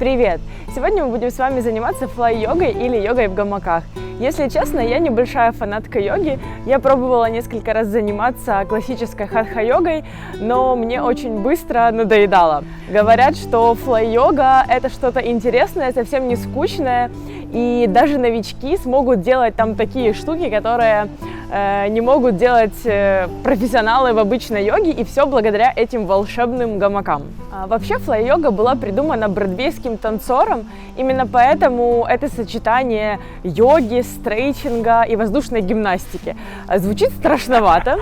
Привет! Сегодня мы будем с вами заниматься флай-йогой или йогой в гамаках. Если честно, я небольшая фанатка йоги. Я пробовала несколько раз заниматься классической хатха-йогой, но мне очень быстро надоедало. Говорят, что флай-йога – это что-то интересное, совсем не скучное, и даже новички смогут делать там такие штуки, которые не могут делать профессионалы в обычной йоге, и все благодаря этим волшебным гамакам. Вообще флай-йога была придумана бродвейским танцором, именно поэтому это сочетание йоги, стрейчинга и воздушной гимнастики звучит страшновато,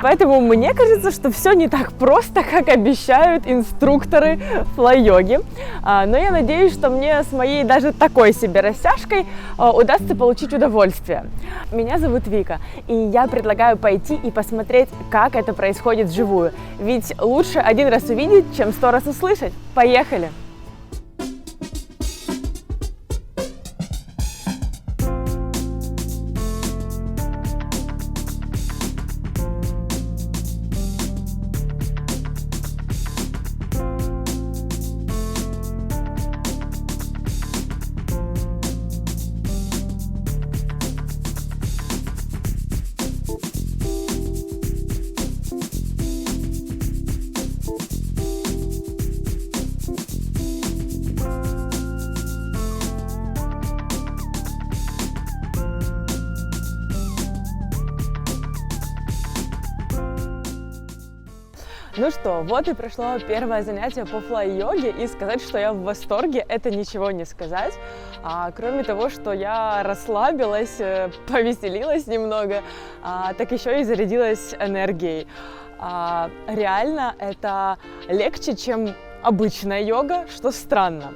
поэтому мне кажется, что все не так просто, как обещают инструкторы флай-йоги. Но я надеюсь, что мне с моей даже такой себе растяжкой удастся получить удовольствие. Меня зовут Вика, и я предлагаю пойти и посмотреть, как это происходит вживую. Ведь лучше один раз увидеть, чем 100 раз услышать. Поехали! Ну что, вот и прошло первое занятие по флай-йоге, и сказать, что я в восторге, это ничего не сказать. Кроме того, что я расслабилась, повеселилась немного, так еще и зарядилась энергией. Реально это легче, чем обычная йога, что странно.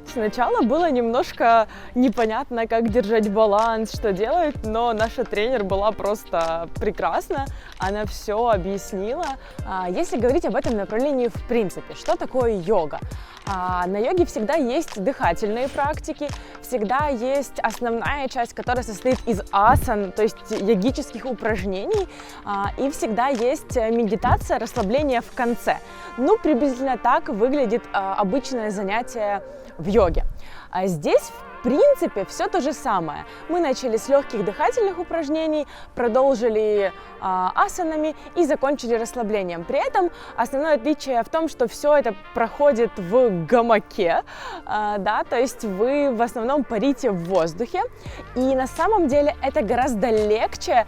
Сначала было немножко непонятно, как держать баланс, что делать, но наша тренер была просто прекрасна, она все объяснила. Если говорить об этом направлении в принципе, что такое йога? На йоге всегда есть дыхательные практики, всегда есть основная часть, которая состоит из асан, то есть йогических упражнений, и всегда есть медитация, расслабление в конце. Ну, приблизительно так выглядит обычное занятие в йоге. А здесь, в принципе, все то же самое. Мы начали с легких дыхательных упражнений, продолжили асанами и закончили расслаблением. При этом основное отличие в том, что все это проходит в гамаке, да, то есть вы в основном парите в воздухе, и на самом деле это гораздо легче,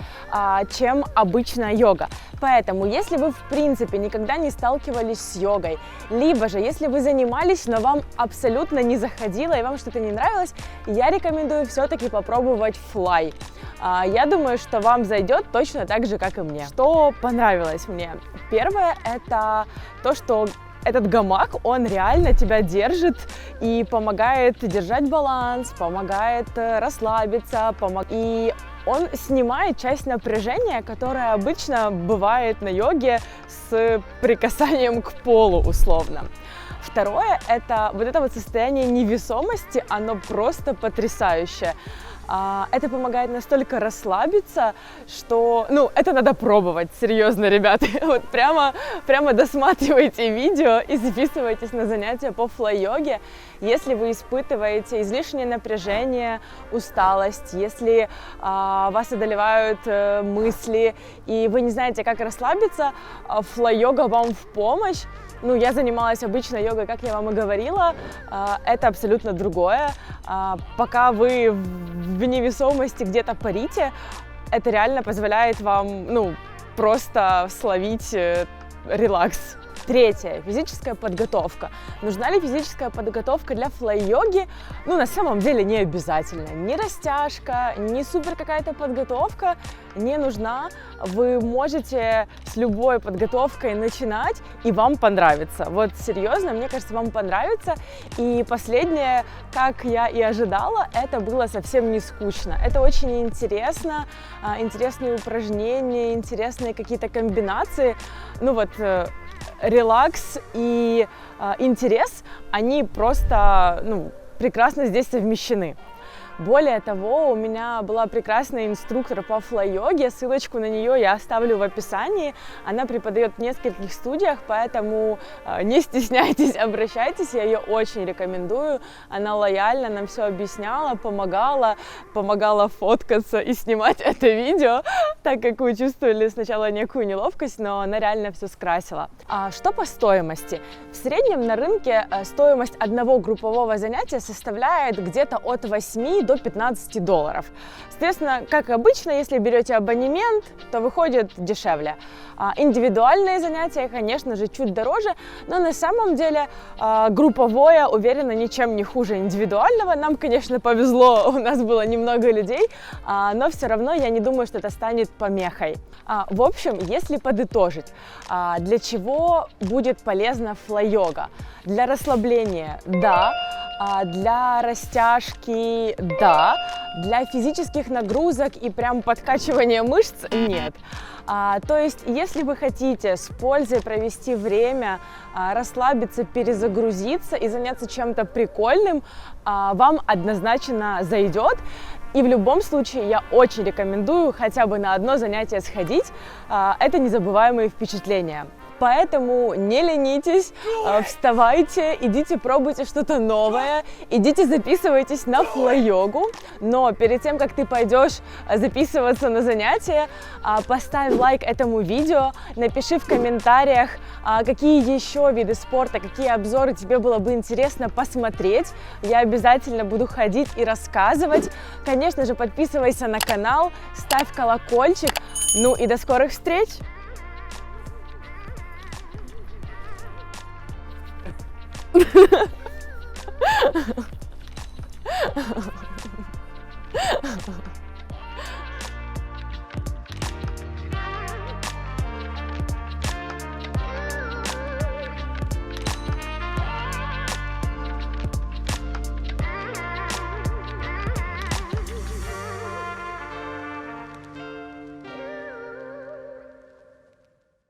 чем обычная йога. Поэтому, если вы, в принципе, никогда не сталкивались с йогой, либо же, если вы занимались, но вам абсолютно не заходило и вам что-то не нравилось, я рекомендую все-таки попробовать флай. Я думаю, что вам зайдет точно так же, как и мне. Что понравилось мне? Первое – это то, что этот гамак, он реально тебя держит и помогает держать баланс, помогает расслабиться, и он снимает часть напряжения, которое обычно бывает на йоге с прикасанием к полу условно. Второе – это вот это вот состояние невесомости, оно просто потрясающее. Это помогает настолько расслабиться, что, это надо пробовать, серьезно, ребята. Вот прямо досматривайте видео и записывайтесь на занятия по флай-йоге, если вы испытываете излишнее напряжение, усталость, если вас одолевают мысли и вы не знаете, как расслабиться, флай-йога вам в помощь. Я занималась обычной йогой, как я вам и говорила, это абсолютно другое. Пока вы в невесомости где-то парите, это реально позволяет вам, просто словить релакс. Третье. Физическая подготовка. Нужна ли физическая подготовка для флай-йоги? На самом деле не обязательно. Ни растяжка, ни супер какая-то подготовка не нужна. Вы можете с любой подготовкой начинать, и вам понравится. Вот серьезно, мне кажется, вам понравится. И последнее, как я и ожидала, это было совсем не скучно. Это очень интересно, интересные упражнения, интересные какие-то комбинации. Релакс и интерес, они просто прекрасно здесь совмещены. Более того, у меня была прекрасная инструктор по флай-йоге, ссылочку на нее я оставлю в описании. Она преподает в нескольких студиях, поэтому не стесняйтесь, обращайтесь, я ее очень рекомендую. Она лояльно нам все объясняла, помогала фоткаться и снимать это видео, так как вы чувствовали сначала некую неловкость, но она реально все скрасила. Что по стоимости? В среднем на рынке стоимость одного группового занятия составляет где-то от 8 до 15 долларов. Соответственно, как обычно, если берете абонемент, то выходит дешевле. Индивидуальные занятия, конечно же, чуть дороже, но на самом деле групповое, уверена, ничем не хуже индивидуального. Нам, конечно, повезло, у нас было немного людей, но все равно я не думаю, что это станет помехой. В общем, если подытожить, для чего будет полезна флай-йога? Для расслабления – да, для растяжки – да, для физических нагрузок и прям подкачивания мышц – нет. То есть, если вы хотите с пользой провести время, расслабиться, перезагрузиться и заняться чем-то прикольным, вам однозначно зайдет. И в любом случае я очень рекомендую хотя бы на одно занятие сходить. Это незабываемые впечатления. Поэтому не ленитесь, вставайте, идите пробуйте что-то новое, идите записывайтесь на флай-йогу. Но перед тем, как ты пойдешь записываться на занятия, поставь лайк этому видео, напиши в комментариях, какие еще виды спорта, какие обзоры тебе было бы интересно посмотреть. Я обязательно буду ходить и рассказывать. Конечно же, подписывайся на канал, ставь колокольчик. Ну и до скорых встреч! Ha ha ha.